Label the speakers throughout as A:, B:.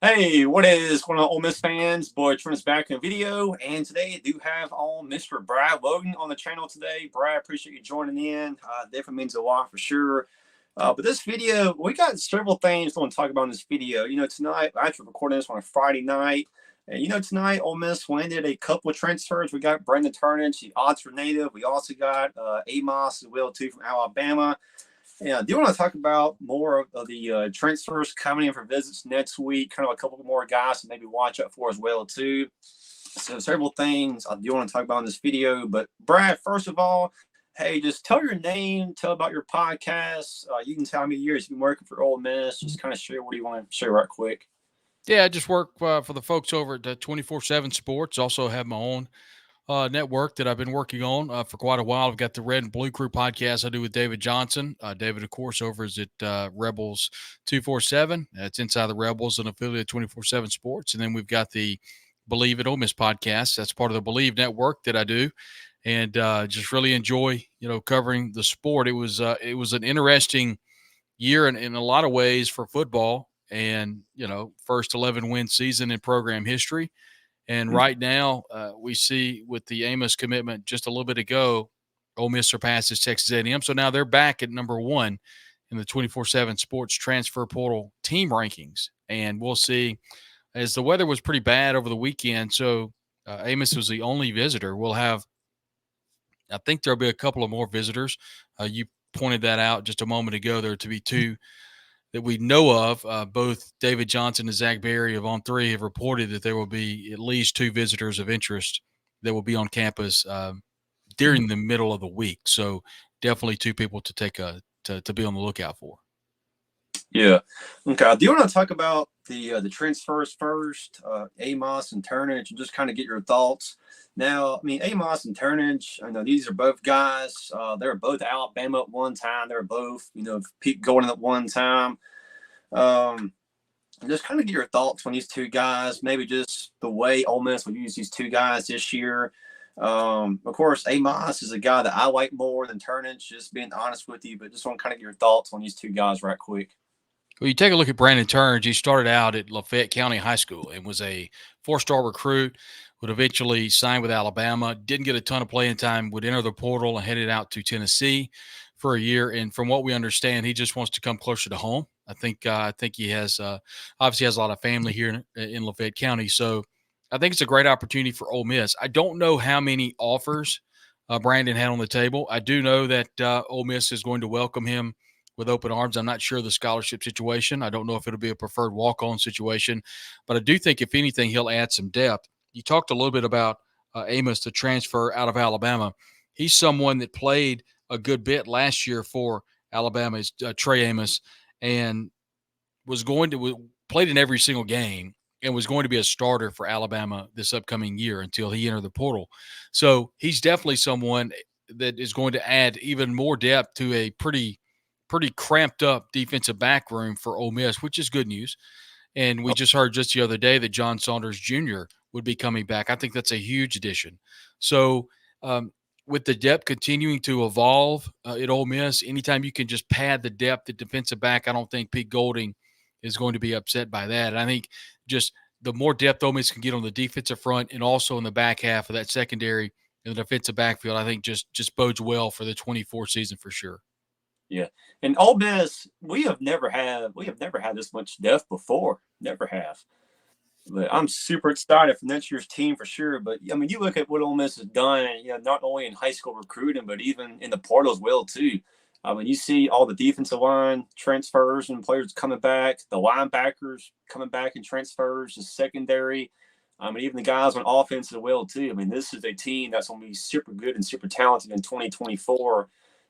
A: Hey, what is going on, Ole Miss fans? Boy, Trent's back in a video, and today I do have on Mr. Brad Logan on the channel today. Brad, appreciate you joining in. Definitely means a lot for sure. But this video, we got several things I want to talk about in this video. Tonight, I actually recording this on a Friday night. And, tonight, Ole Miss landed a couple of transfers. We got Brandon Turnage, the Oxford native. We also got Amos as well, too, from Alabama. Yeah, do you want to talk about more of the transfers coming in for visits next week? Kind of a couple more guys to maybe watch out for as well too. So several things I do want to talk about in this video. But Brad, first of all, hey, just tell your name, tell about your podcast. You can tell how many years you've been working for Ole Miss. Just kind of share what do you want to share right quick.
B: Yeah, I just work for the folks over at 24/7 Sports. Also have my own network that I've been working on for quite a while. I've got the Red and Blue Crew podcast I do with David Johnson. David, of course, over is at Rebels 247. It's Inside the Rebels, an affiliate of 24/7 Sports. And then we've got the Believe at Ole Miss podcast. That's part of the Believe network that I do, and just really enjoy covering the sport. It was an interesting year in a lot of ways for football, and first 11 win season in program history. And right now, we see with the Amos commitment just a little bit ago, Ole Miss surpasses Texas A&M. So now they're back at number one in the 24/7 Sports Transfer Portal team rankings. And we'll see, as the weather was pretty bad over the weekend. So Amos was the only visitor. I think there'll be a couple of more visitors. You pointed that out just a moment ago. There are to be two that we know of. Both David Johnson and Zach Berry of On Three have reported that there will be at least two visitors of interest that will be on campus during the middle of the week. So definitely two people to take to be on the lookout for.
A: Yeah. Okay. Do you want to talk about the transfers first, Amos and Turnage, and just kind of get your thoughts? Now, I mean, Amos and Turnage, I know these are both guys. They were both Alabama at one time. They were both, Pete Golden at one time. Um, just kind of get your thoughts on these two guys. Maybe just the way Ole Miss will use these two guys this year. Of course, Amos is a guy that I like more than Turnage. Just being honest with you, but just want to kind of get your thoughts on these two guys right quick.
B: Well, you take a look at Brandon Turnage. He started out at Lafayette County High School and was a four-star recruit, would eventually sign with Alabama, didn't get a ton of playing time, would enter the portal and headed out to Tennessee for a year. And from what we understand, he just wants to come closer to home. I think he has obviously has a lot of family here in Lafayette County. So I think it's a great opportunity for Ole Miss. I don't know how many offers Brandon had on the table. I do know that Ole Miss is going to welcome him with open arms. I'm not sure of the scholarship situation. I don't know if it'll be a preferred walk-on situation, but I do think if anything, he'll add some depth. You talked a little bit about Amos, the transfer out of Alabama. He's someone that played a good bit last year for Alabama, Trey Amos, and was going to played in every single game and was going to be a starter for Alabama this upcoming year until he entered the portal. So he's definitely someone that is going to add even more depth to a pretty cramped up defensive back room for Ole Miss, which is good news. And we just heard just the other day that John Saunders Jr. would be coming back. I think that's a huge addition. So, with the depth continuing to evolve at Ole Miss, anytime you can just pad the depth at defensive back, I don't think Pete Golding is going to be upset by that. And I think just the more depth Ole Miss can get on the defensive front and also in the back half of that secondary in the defensive backfield, I think just bodes well for the 24 season for sure.
A: Yeah, and Ole Miss, we have never had this much depth before. Never have. But I'm super excited for next year's team for sure. But I mean, you look at what Ole Miss has done, not only in high school recruiting, but even in the portal as well too. I mean, you see all the defensive line transfers and players coming back, the linebackers coming back in transfers, the secondary. I mean, even the guys on offense as well too. I mean, this is a team that's going to be super good and super talented in 2024,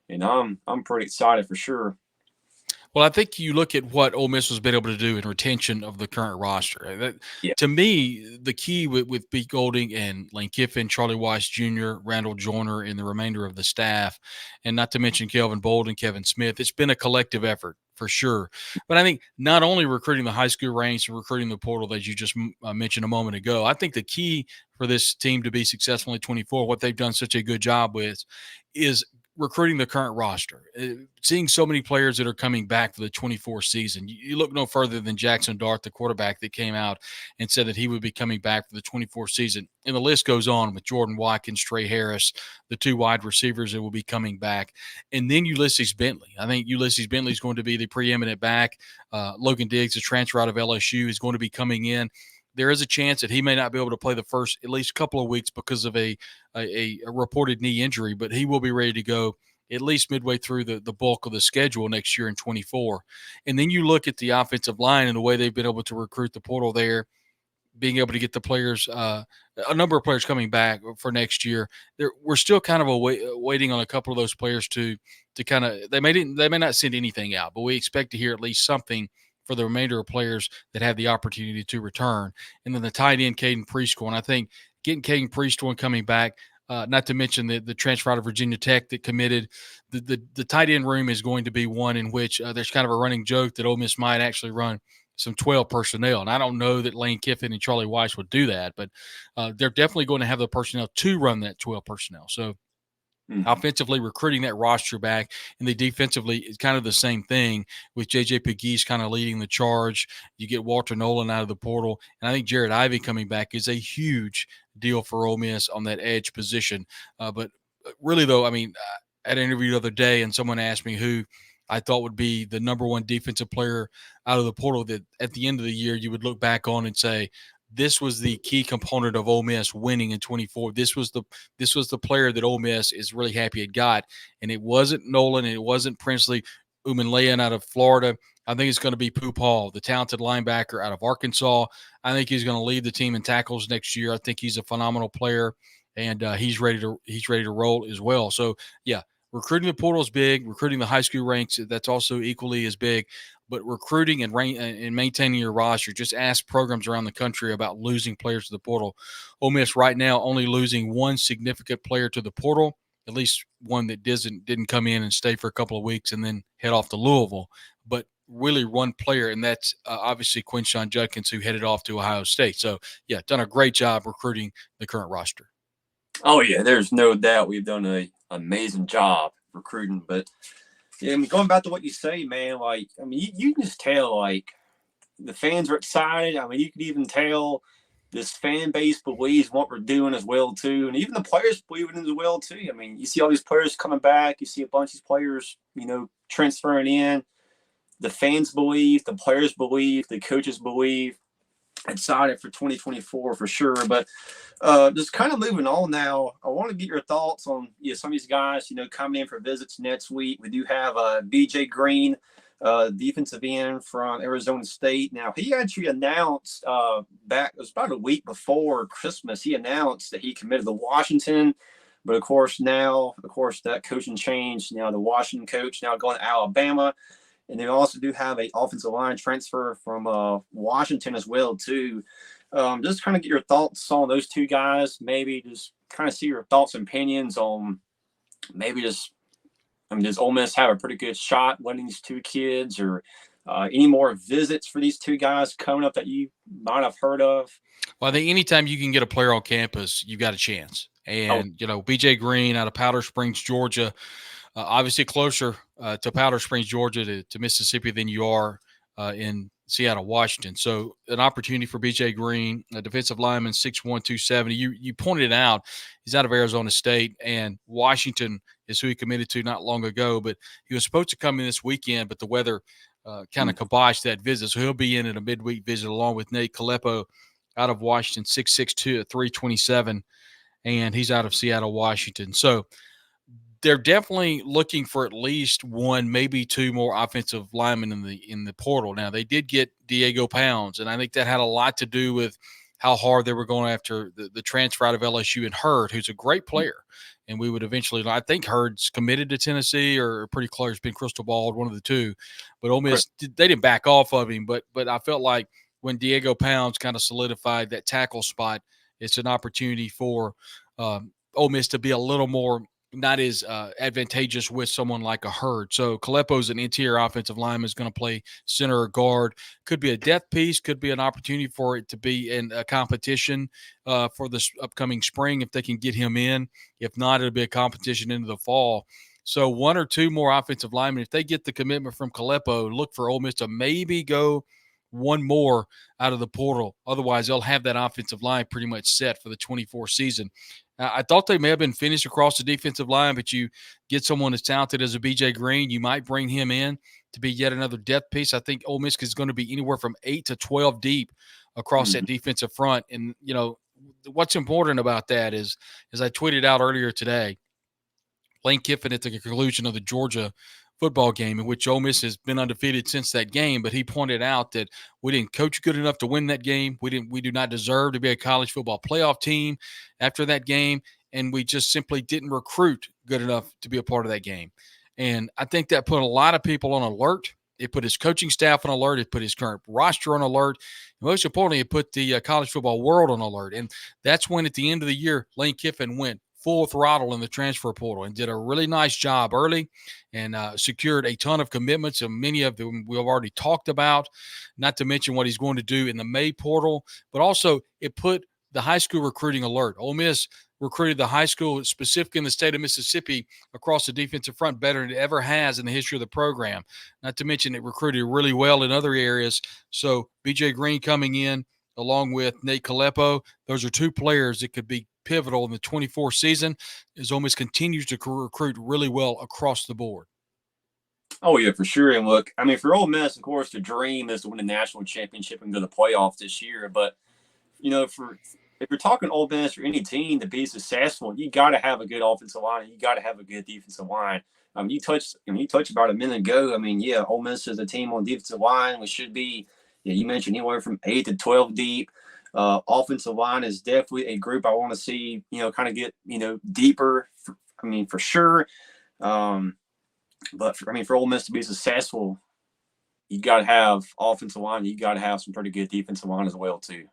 A: and I'm pretty excited for sure.
B: Well, I think you look at what Ole Miss has been able to do in retention of the current roster.
A: Yeah.
B: To me, the key with Pete Golding and Lane Kiffin, Charlie Weiss Jr., Randall Joyner, and the remainder of the staff, and not to mention Kelvin Bolden, Kevin Smith, it's been a collective effort for sure. But I think not only recruiting the high school ranks and recruiting the portal that you just mentioned a moment ago, I think the key for this team to be successful in 24, what they've done such a good job with, is recruiting the current roster, seeing so many players that are coming back for the 24 season. You look no further than Jackson Dart, the quarterback that came out and said that he would be coming back for the 24 season. And the list goes on with Jordan Watkins, Trey Harris, the two wide receivers that will be coming back. And then Ulysses Bentley. I think Ulysses Bentley is going to be the preeminent back. Logan Diggs, the transfer out of LSU, is going to be coming in. There is a chance that he may not be able to play the first at least couple of weeks because of a reported knee injury, but he will be ready to go at least midway through the bulk of the schedule next year in 24. And then you look at the offensive line and the way they've been able to recruit the portal there, being able to get the players, a number of players coming back for next year. We're still kind of waiting on a couple of those players to kind of, they may not send anything out, but we expect to hear at least something for the remainder of players that have the opportunity to return. And then the tight end, Caden Preschool. And I think getting Caden Preschool coming back, not to mention the transfer out of Virginia Tech that committed, the tight end room is going to be one in which there's kind of a running joke that Ole Miss might actually run some 12 personnel. And I don't know that Lane Kiffin and Charlie Weiss would do that, but they're definitely going to have the personnel to run that 12 personnel. So offensively recruiting that roster back, and the defensively is kind of the same thing with J.J. Pegues kind of leading the charge. You get Walter Nolan out of the portal, and I think Jared Ivey coming back is a huge deal for Ole Miss on that edge position. But really, though, I mean, I had an interview the other day, and someone asked me who I thought would be the number one defensive player out of the portal that at the end of the year you would look back on and say, this was the key component of Ole Miss winning in 24. This was the player that Ole Miss is really happy it got. And it wasn't Nolan, and it wasn't Princely Umanleyan out of Florida. I think it's going to be Pooh Paul, the talented linebacker out of Arkansas. I think he's going to lead the team in tackles next year. I think he's a phenomenal player, and he's ready to roll as well. So, yeah, recruiting the portal is big. Recruiting the high school ranks, that's also equally as big. But recruiting and maintaining your roster, just ask programs around the country about losing players to the portal. Ole Miss right now only losing one significant player to the portal, at least one that didn't come in and stay for a couple of weeks and then head off to Louisville. But really one player, and that's obviously Quinshon Judkins, who headed off to Ohio State. So, yeah, done a great job recruiting the current roster.
A: Oh, yeah, there's no doubt we've done an amazing job recruiting. But, yeah, I mean, going back to what you say, man, like, I mean, you can just tell, like, the fans are excited. I mean, you can even tell this fan base believes what we're doing as well, too. And even the players believe it as well, too. I mean, you see all these players coming back. You see a bunch of these players, transferring in. The fans believe, the players believe, the coaches believe. Excited for 2024 for sure. But just kind of moving on now, I want to get your thoughts on some of these guys, coming in for visits next week. We do have BJ Green, defensive end from Arizona State. Now, he actually announced it was about a week before Christmas, he announced that he committed to Washington. But, of course, that coaching changed. Now, the Washington coach now going to Alabama. And they also do have an offensive line transfer from Washington as well, too. Just kind of get your thoughts on those two guys. Maybe just kind of see your thoughts and opinions on does Ole Miss have a pretty good shot winning these two kids, or any more visits for these two guys coming up that you might have heard of?
B: Well, I think anytime you can get a player on campus, you've got a chance. And, BJ Green out of Powder Springs, Georgia, obviously closer to Powder Springs, Georgia to Mississippi than you are in Seattle, Washington. So an opportunity for BJ Green, a defensive lineman, 6'1", 270. You pointed it out. He's out of Arizona State, and Washington is who he committed to not long ago. But he was supposed to come in this weekend, but the weather kind of kiboshed that visit. So he'll be in at a midweek visit along with Nate Kalepo out of Washington, 6'6", 327, and he's out of Seattle, Washington. So they're definitely looking for at least one, maybe two more offensive linemen in the portal. Now, they did get Diego Pounds, and I think that had a lot to do with how hard they were going after the transfer out of LSU and Hurd, who's a great player. And we would eventually, I think Hurd's committed to Tennessee or pretty close, been crystal balled, one of the two. But Ole Miss, they didn't back off of him. But I felt like when Diego Pounds kind of solidified that tackle spot, it's an opportunity for Ole Miss to be a little more not as advantageous with someone like a Hurd. So Kalepo's an interior offensive lineman, is going to play center or guard. Could be a depth piece, could be an opportunity for it to be in a competition for this upcoming spring if they can get him in. If not, it'll be a competition into the fall. So one or two more offensive linemen, if they get the commitment from Kalepo, look for Ole Miss to maybe go one more out of the portal. Otherwise, they'll have that offensive line pretty much set for the 24 season. I thought they may have been finished across the defensive line, but you get someone as talented as a BJ Green, you might bring him in to be yet another depth piece. I think Ole Miss is going to be anywhere from 8 to 12 deep across that defensive front. And, what's important about that is, as I tweeted out earlier today, Lane Kiffin at the conclusion of the Georgia football game, in which Ole Miss has been undefeated since that game, but he pointed out that we didn't coach good enough to win that game. We do not deserve to be a college football playoff team after that game, and we just simply didn't recruit good enough to be a part of that game. And I think that put a lot of people on alert. It put his coaching staff on alert. It put his current roster on alert. And most importantly, it put the college football world on alert. And that's when, at the end of the year, Lane Kiffin went full throttle in the transfer portal and did a really nice job early and secured a ton of commitments, and many of them we've already talked about, not to mention what he's going to do in the May portal. But also it put the high school recruiting alert. Ole Miss recruited the high school, specifically in the state of Mississippi, across the defensive front better than it ever has in the history of the program. Not to mention it recruited really well in other areas. So BJ Green coming in along with Nate Kalepo, those are two players that could be pivotal in the 24 season as Ole Miss continues to recruit really well across the board.
A: Oh, yeah, for sure. And look, I mean, for Ole Miss, of course, the dream is to win the national championship and go to the playoffs this year. But, if you're talking Ole Miss or any team to be successful, you got to have a good offensive line and you got to have a good defensive line. You touched about a minute ago. I mean, yeah, Ole Miss is a team on defensive line. We should be, you mentioned anywhere from 8 to 12 deep. Offensive line is definitely a group I want to see, kind of get, deeper. For sure. But for Ole Miss to be successful, you got to have offensive line. You got to have some pretty good defensive line as well, too.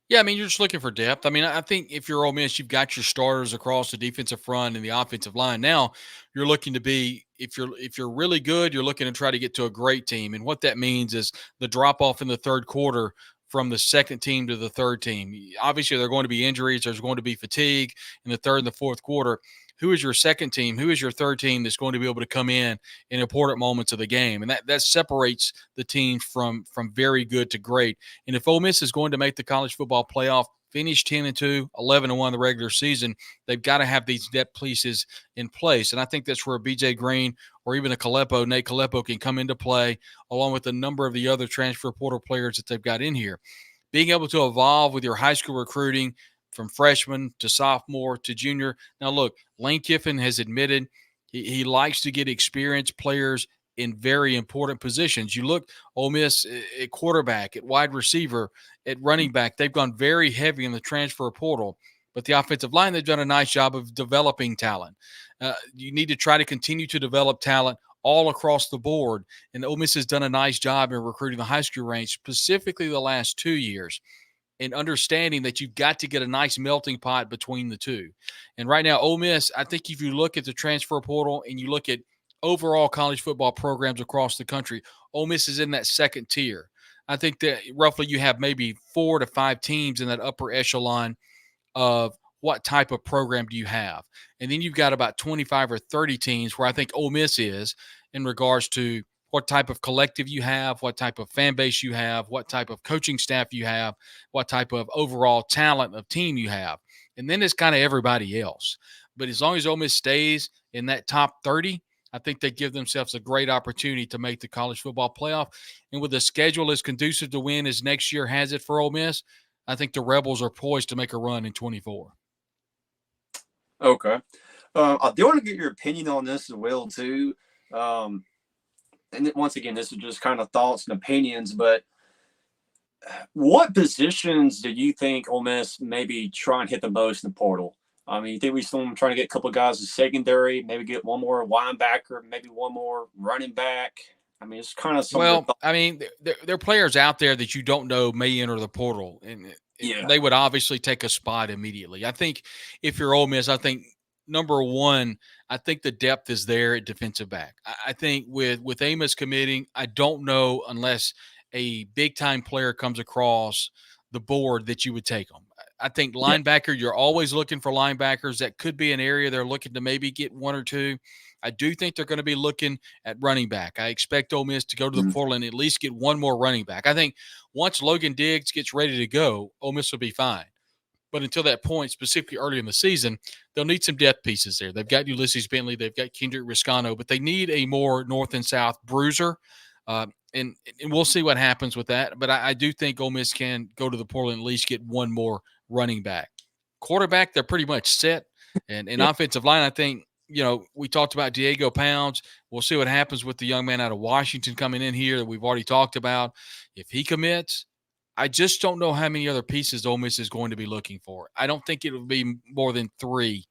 B: Yeah, I mean, you're just looking for depth. I mean, I think if you're Ole Miss, you've got your starters across the defensive front and the offensive line. Now you're looking to be, if you're really good, you're looking to try to get to a great team. And what that means is the drop off in the third quarter from the second team to the third team. Obviously, there are going to be injuries. There's going to be fatigue in the third and the fourth quarter. Who is your second team? Who is your third team that's going to be able to come in important moments of the game? And that separates the teams from very good to great. And if Ole Miss is going to make the college football playoff, finish 10-2, 11-1 the regular season, they've got to have these depth pieces in place. And I think that's where BJ Green or even Nate Kalepo can come into play, along with a number of the other transfer portal players that they've got in here. Being able to evolve with your high school recruiting from freshman to sophomore to junior. Now, look, Lane Kiffin has admitted he likes to get experienced players in very important positions. You look, Ole Miss at quarterback, at wide receiver, at running back, they've gone very heavy in the transfer portal. But the offensive line, they've done a nice job of developing talent. You need to try to continue to develop talent all across the board. And Ole Miss has done a nice job in recruiting the high school range, specifically the last 2 years, and understanding that you've got to get a nice melting pot between the two. And right now, Ole Miss, I think if you look at the transfer portal and you look at overall college football programs across the country, Ole Miss is in that second tier. I think that roughly you have maybe 4 to 5 teams in that upper echelon of what type of program do you have. And then you've got about 25 or 30 teams where I think Ole Miss is in regards to what type of collective you have, what type of fan base you have, what type of coaching staff you have, what type of overall talent of team you have. And then it's kind of everybody else. But as long as Ole Miss stays in that top 30, I think they give themselves a great opportunity to make the college football playoff. And with a schedule as conducive to win as next year has it for Ole Miss, I think the Rebels are poised to make a run in 24.
A: Okay. I do want to get your opinion on this as well, too. And once again, this is just kind of thoughts and opinions, but what positions do you think Ole Miss maybe try and hit the most in the portal? I mean, you think we still trying to get a couple of guys in secondary, maybe get one more linebacker, maybe one more running back? I mean, it's kind of
B: Well, I mean, there are players out there that you don't know may enter the portal, and they would obviously take a spot immediately. I think if you're Ole Miss, I think number one, I think the depth is there at defensive back. I think with Amos committing, I don't know unless a big time player comes across the board that you would take them. I think linebacker, you're always looking for linebackers. That could be an area they're looking to maybe get one or two. I do think they're going to be looking at running back. I expect Ole Miss to go to the
A: Mhm.
B: portal and at least get one more running back. I think once Logan Diggs gets ready to go, Ole Miss will be fine. But until that point, specifically early in the season, they'll need some depth pieces there. They've got Ulysses Bentley, they've got Kendrick Riscano, but they need a more north and south bruiser. And we'll see what happens with that. But I do think Ole Miss can go to the portal and at least get one more running back. Quarterback, they're pretty much set. And in
A: Yeah.
B: offensive line, I think, we talked about Diego Pounds. We'll see what happens with the young man out of Washington coming in here that we've already talked about. If he commits, I just don't know how many other pieces Ole Miss is going to be looking for. I don't think it will be more than 3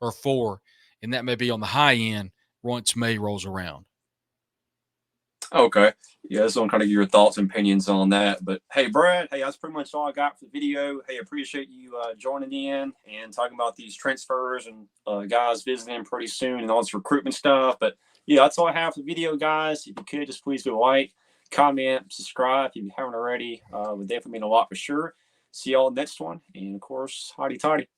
B: or 4, and that may be on the high end once May rolls around.
A: Okay. Yeah, just want to kind of get your thoughts and opinions on that. But hey, Brad, hey, that's pretty much all I got for the video. Hey, appreciate you joining in and talking about these transfers and guys visiting pretty soon and all this recruitment stuff. But yeah, that's all I have for the video, guys. If you could, just please do a like, comment, subscribe if you haven't already. Would definitely mean a lot for sure. See y'all next one. And of course, hotty toddy.